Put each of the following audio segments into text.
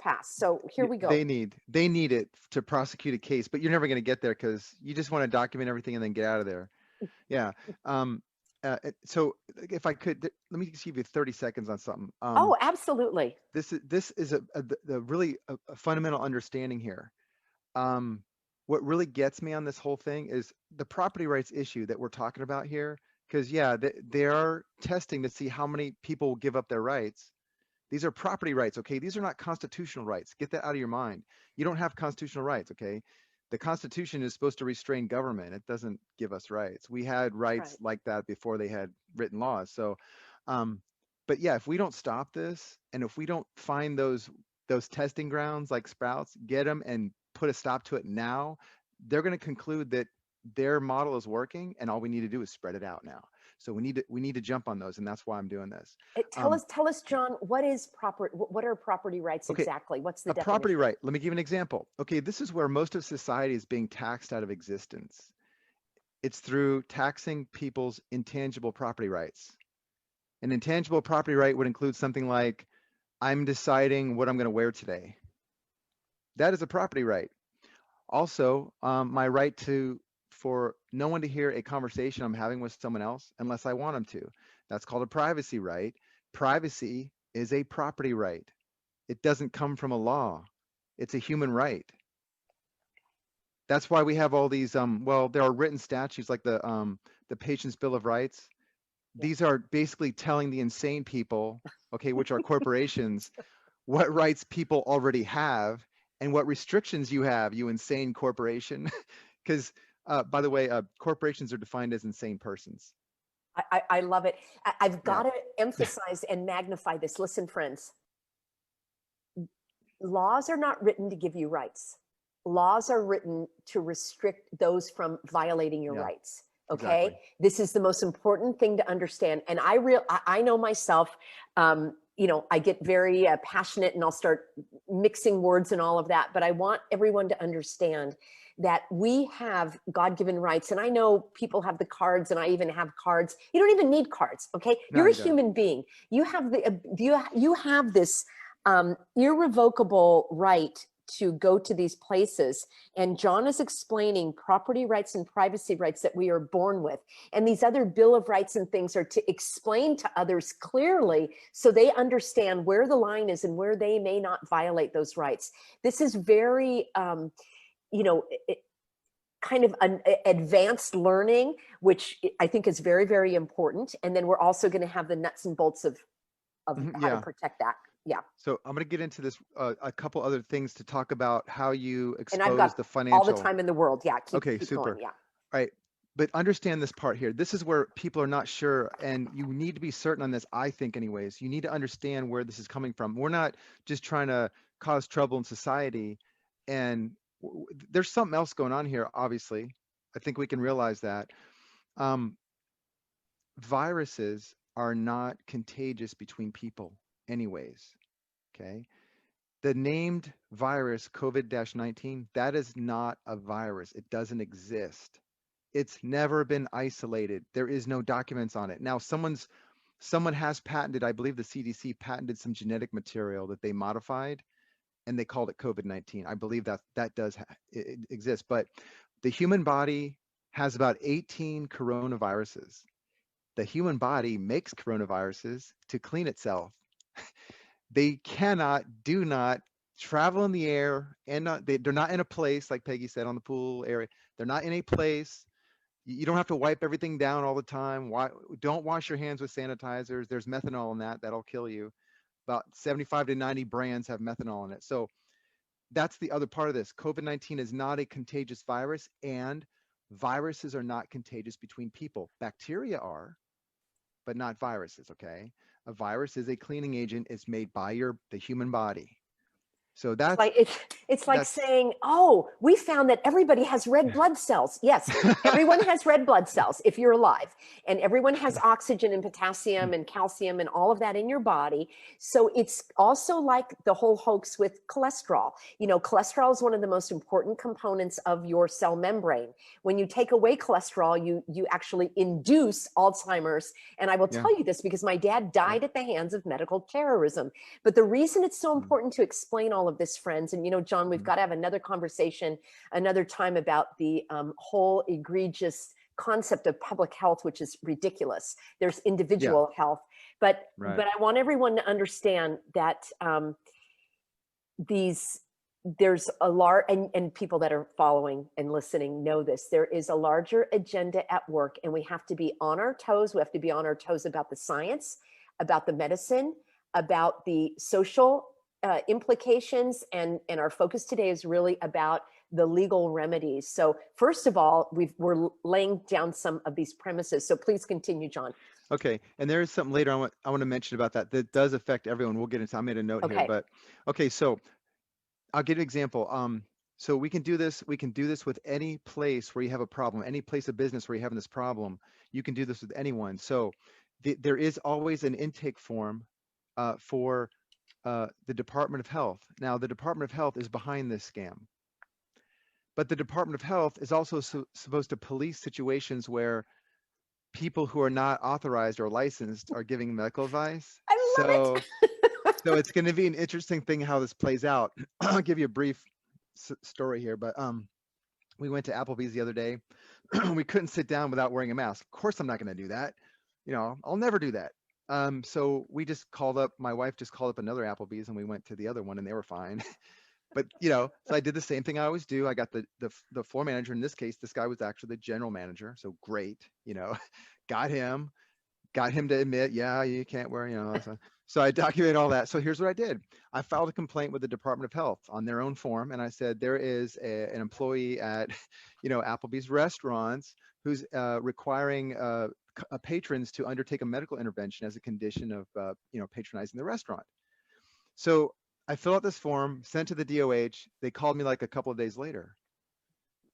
pass. So here we go. They need it to prosecute a case, but you're never going to get there because you just want to document everything and then get out of there. Yeah. So if I could, let me just give you 30 seconds on something. Oh, absolutely. This is a really a fundamental understanding here. What really gets me on this whole thing is the property rights issue that we're talking about here. Because yeah, they are testing to see how many people will give up their rights. These are property rights, okay? These are not constitutional rights. Get that out of your mind. You don't have constitutional rights, okay? The Constitution is supposed to restrain government. It doesn't give us rights. We had rights Right. like that before they had written laws. So, but yeah, if we don't stop this, and if we don't find those testing grounds like Sprouts, get them and put a stop to it now, they're going to conclude that their model is working, and all we need to do is spread it out now. So we need to jump on those, and that's why I'm doing this. Tell Um, us, John, what are property rights okay, exactly? What's the a property definition? right. Let me give you an example. Okay, this is where most of society is being taxed out of existence. It's through taxing people's intangible property rights. An intangible property right would include something like, I'm deciding what I'm going to wear today. That is a property right. Also, my right for no one to hear a conversation I'm having with someone else unless I want them to. That's called a privacy right. Privacy is a property right. It doesn't come from a law. It's a human right. That's why we have all these, well, there are written statutes like the Patient's Bill of Rights. Yeah. These are basically telling the insane people, okay, which are corporations, what rights people already have and what restrictions you have, you insane corporation. Because, by the way, corporations are defined as insane persons. I love it. I've Yeah. got to emphasize and magnify this. Listen, friends, laws are not written to give you rights. Laws are written to restrict those from violating your Yeah, rights. exactly. Okay, this is the most important thing to understand. And I know myself. I get very passionate, and I'll start mixing words and all of that. But I want everyone to understand that we have God-given rights. And I know people have the cards, and I even have cards. You don't even need cards. Okay, No, you're a you don't. human being. You have you have this irrevocable right to go to these places. And John is explaining property rights and privacy rights that we are born with. And these other Bill of Rights and things are to explain to others clearly so they understand where the line is and where they may not violate those rights. This is very, kind of an advanced learning, which I think is very, very important. And then we're also going to have the nuts and bolts of how to Yeah. protect that. Yeah. So I'm going to get into this, a couple other things to talk about how you And I've got expose the all the financial. time in the world. Yeah. Okay, Keep going. super. Yeah. All right. But understand this part here. This is where people are not sure, and you need to be certain on this, I think, anyways. You need to understand where this is coming from. We're not just trying to cause trouble in society, and there's something else going on here, obviously. I think we can realize that. Um, Viruses are not contagious between people, anyways. Okay. The named virus COVID-19, that is not a virus. It doesn't exist. It's never been isolated. There is no documents on it. Now, someone has patented, I believe the CDC patented some genetic material that they modified and they called it COVID-19. I believe that does it exist, but the human body has about 18 coronaviruses. The human body makes coronaviruses to clean itself. They do not travel in the air, and they're not in a place like Peggy said on the pool area. They're not in a place. You don't have to wipe everything down all the time. Don't wash your hands with sanitizers. There's methanol in that. That'll kill you. About 75 to 90 brands have methanol in it. So that's the other part of this. COVID-19 is not a contagious virus, and viruses are not contagious between people. Bacteria are, but not viruses, okay? A virus is a cleaning agent. It's made by the human body. So It's like that's saying, oh, we found that everybody has red blood cells. Yes, everyone has red blood cells if you're alive, and everyone has oxygen and potassium and calcium and all of that in your body. So it's also like the whole hoax with cholesterol. Cholesterol is one of the most important components of your cell membrane. When you take away cholesterol, you actually induce Alzheimer's. And I will yeah, tell you this because my dad yeah. died at the hands of medical terrorism. But the reason it's so important to explain all all of this, friends. And, John, we've Mhm. got to have another conversation another time about the whole egregious concept of public health, which is ridiculous. There's Yeah, individual health, but right. I want everyone to understand that these there's a large, and people that are following and listening know this, there is a larger agenda at work, and we have to be on our toes. We have to be on our toes about the science, about the medicine, about the social implications, and our focus today is really about the legal remedies. So first of all, we're laying down some of these premises, so please continue, John. Okay, and there is something later I want to mention about that that does affect everyone. We'll get into. I made a note here, Okay. but okay. So I'll give you an example. So we can do this. We can do this with any place where you have a problem, any place of business where you're having this problem. You can do this with anyone. So there is always an intake form for the Department of Health. Now, the Department of Health is behind this scam, but the Department of Health is also supposed to police situations where people who are not authorized or licensed are giving medical advice. I love So it. so it's going to be an interesting thing how this plays out. I'll give you a brief story here, but we went to Applebee's the other day. We couldn't sit down without wearing a mask. Of course, I'm not going to do that. I'll never do that. So we just called up. My wife just called up another Applebee's, and we went to the other one, and they were fine. But so I did the same thing I always do. I got the floor manager. In this case, this guy was actually the general manager. So great, got him to admit, yeah, you can't wear, so I documented all that. So here's what I did. I filed a complaint with the Department of Health on their own form. And I said, there is an employee at, Applebee's restaurants who's requiring patrons to undertake a medical intervention as a condition of, patronizing the restaurant. So I filled out this form, sent to the DOH. They called me like a couple of days later.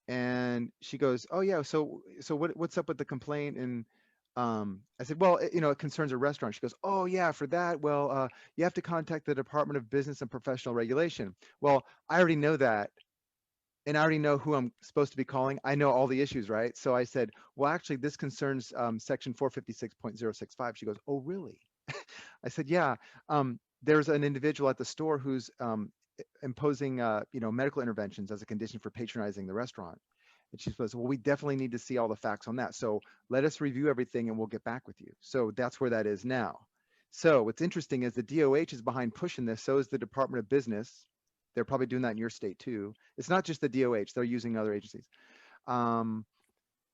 And she goes, oh yeah, so what's up with the complaint? And I said, well, it concerns a restaurant. She goes, oh yeah, for that, well, you have to contact the Department of Business and Professional Regulation. Well, I already know that, and I already know who I'm supposed to be calling. I know all the issues, right? So I said, well, actually, this concerns section 456.065. She goes, oh really? I said, yeah. There's an individual at the store who's imposing, medical interventions as a condition for patronizing the restaurant. And she says, well, we definitely need to see all the facts on that. So let us review everything and we'll get back with you. So that's where that is now. So what's interesting is the DOH is behind pushing this. So is the Department of Business. They're probably doing that in your state too. It's not just the DOH. They're using other agencies. And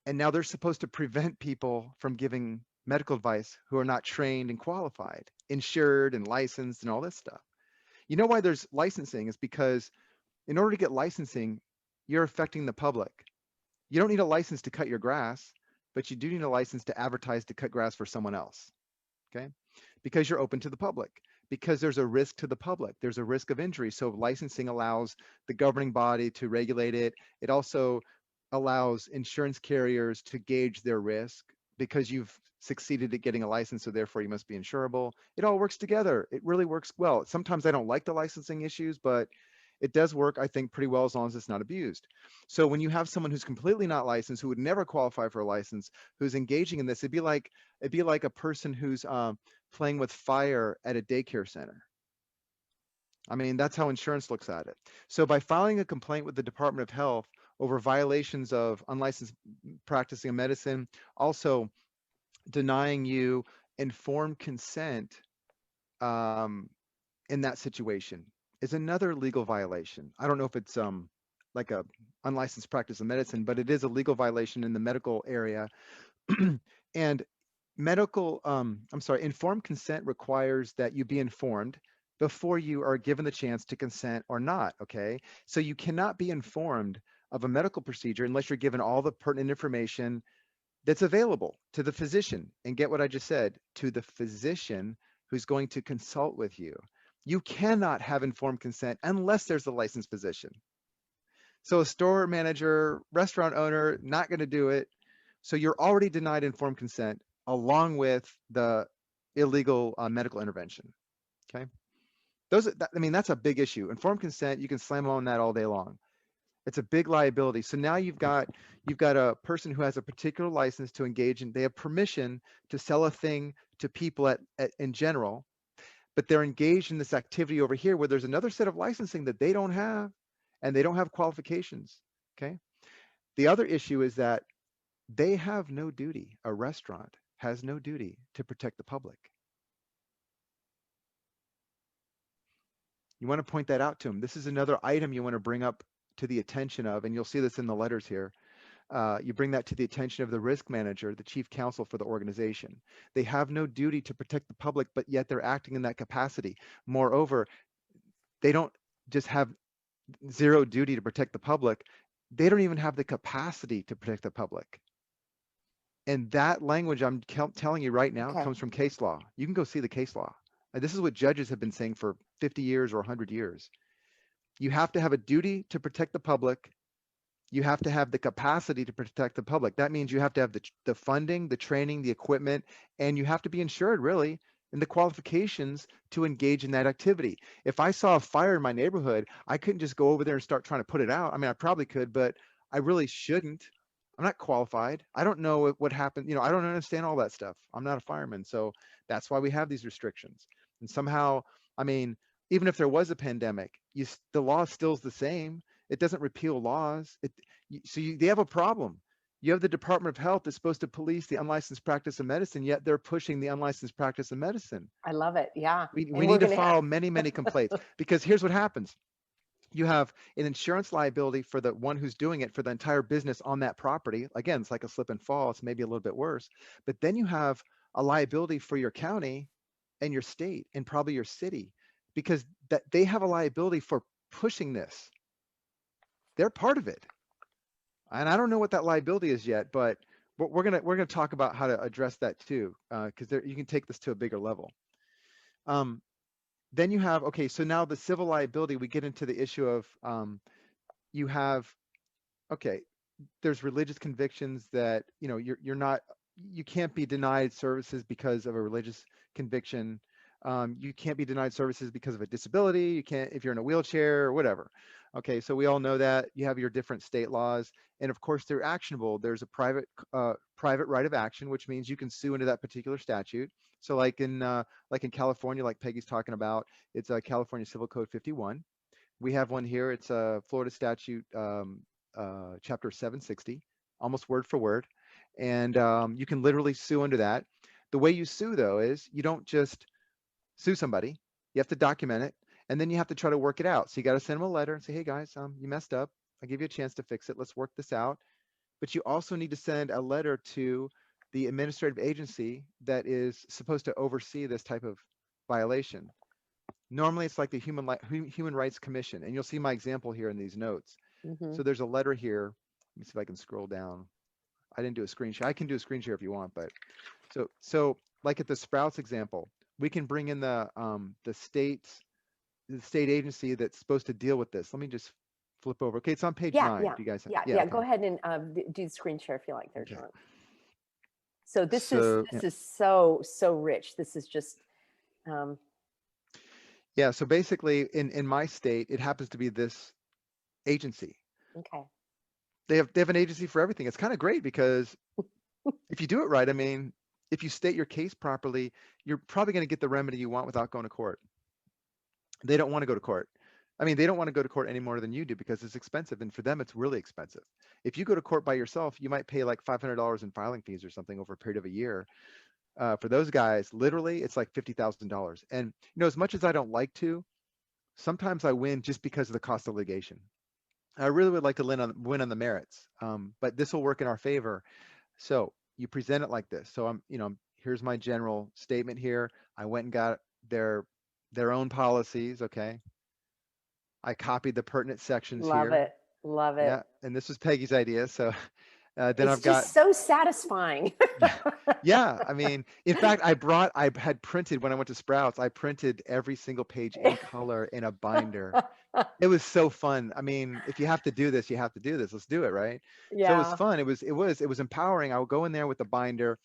now they're supposed to prevent people from giving medical advice who are not trained and qualified, insured and licensed and all this stuff. You know why there's licensing is because in order to get licensing, you're affecting the public. You don't need a license to cut your grass, but you do need a license to advertise to cut grass for someone else, okay? Because you're open to the public, because there's a risk to the public. There's a risk of injury. So licensing allows the governing body to regulate it. It also allows insurance carriers to gauge their risk because you've succeeded at getting a license, so therefore you must be insurable. It all works together. It really works well. Sometimes I don't like the licensing issues, but it does work, I think, pretty well as long as it's not abused. So when you have someone who's completely not licensed, who would never qualify for a license, who's engaging in this, it'd be like a person who's playing with fire at a daycare center. I mean, that's how insurance looks at it. So by filing a complaint with the Department of Health over violations of unlicensed practicing of medicine, also denying you informed consent in that situation is another legal violation. I don't know if it's like a unlicensed practice of medicine, but it is a legal violation in the medical area. And informed consent requires that you be informed before you are given the chance to consent or not, okay? So you cannot be informed of a medical procedure unless you're given all the pertinent information that's available to the physician. And get what I just said, to the physician who's going to consult with you. You cannot have informed consent unless there's a licensed physician. So a store manager, restaurant owner, not going to do it. So you're already denied informed consent along with the illegal medical intervention. Okay. That's a big issue. Informed consent, you can slam on that all day long. It's a big liability. So now you've got a person who has a particular license to engage in, they have permission to sell a thing to people in general, but they're engaged in this activity over here where there's another set of licensing that they don't have, and they don't have qualifications. Okay. The other issue is that they have no duty. A restaurant has no duty to protect the public. You want to point that out to them. This is another item you want to bring up to the attention of, and you'll see this in the letters here. You bring that to the attention of the risk manager, the chief counsel for the organization. They have no duty to protect the public, but yet they're acting in that capacity. Moreover, they don't just have zero duty to protect the public. They don't even have the capacity to protect the public. And that language I'm telling you right now comes from case law. You can go see the case law. This is what judges have been saying for 50 years or 100 years. You have to have a duty to protect the public. You have to have the capacity to protect the public. That means you have to have the funding, the training, the equipment, and you have to be insured, really, and the qualifications to engage in that activity. If I saw a fire in my neighborhood, I couldn't just go over there and start trying to put it out. I mean, I probably could, but I really shouldn't. I'm not qualified. I don't know what happened. You know, I don't understand all that stuff. I'm not a fireman. So that's why we have these restrictions. And somehow, I mean, even if there was a pandemic, the law still is the same. It doesn't repeal laws. They have a problem. You have the Department of Health that's supposed to police the unlicensed practice of medicine, yet they're pushing the unlicensed practice of medicine. I love it. Yeah. We need to file many complaints, because here's what happens. You have an insurance liability for the one who's doing it for the entire business on that property. Again, it's like a slip and fall. It's maybe a little bit worse. But then you have a liability for your county and your state and probably your city, because they have a liability for pushing this. They're part of it. And I don't know what that liability is yet, but we're gonna talk about how to address that too, because you can take this to a bigger level. Then you have, okay, so now the civil liability, we get into the issue of you have, okay, there's religious convictions that, you know, you can't be denied services because of a religious conviction. You can't be denied services because of a disability. You can't if you're in a wheelchair or whatever. Okay, so we all know that. You have your different state laws, and of course they're actionable. There's a private right of action, which means you can sue into that particular statute. So like in California, like Peggy's talking about, it's California Civil Code 51. We have one here. It's a Florida statute, chapter 760, almost word for word, and you can literally sue under that. The way you sue, though, is you don't just sue somebody. You have to document it, and then you have to try to work it out. So you got to send them a letter and say, hey guys, you messed up. I'll give you a chance to fix it. Let's work this out. But you also need to send a letter to the administrative agency that is supposed to oversee this type of violation. Normally it's like the Human Rights Commission, and you'll see my example here in these notes. So there's a letter here. Let me see if I can scroll down. I didn't do a screen share. I can do a screen share if you want, but so like at the Sprouts example, we can bring in the state agency that's supposed to deal with this. Let me just flip over. Okay, it's on page 9. Do you guys have, okay. Go ahead and do the screen share if you like there, John. So this is so rich. This is just yeah, so basically in my state, it happens to be this agency. Okay. They have an agency for everything. It's kind of great because if you do it right, I mean, if you state your case properly, you're probably going to get the remedy you want without going to court. They don't want to go to court. I mean, they don't want to go to court any more than you do because it's expensive, and for them, it's really expensive. If you go to court by yourself, you might pay like $500 in filing fees or something over a period of a year. For those guys, literally, it's like $50,000. And you know, as much as I don't like to, sometimes I win just because of the cost of litigation. I really would like to win on the merits, but this will work in our favor. So you present it like this. So here's my general statement here. I went and got their own policies. Okay. I copied the pertinent sections here. Love it. Yeah, and this was Peggy's idea. So then it's I've got just so satisfying. Yeah, I mean, in fact, I had printed when I went to Sprouts. I printed every single page in color in a binder. It was so fun. I mean, if you have to do this, you have to do this. Let's do it, right? Yeah. So it was fun. It was empowering. I would go in there with the binder.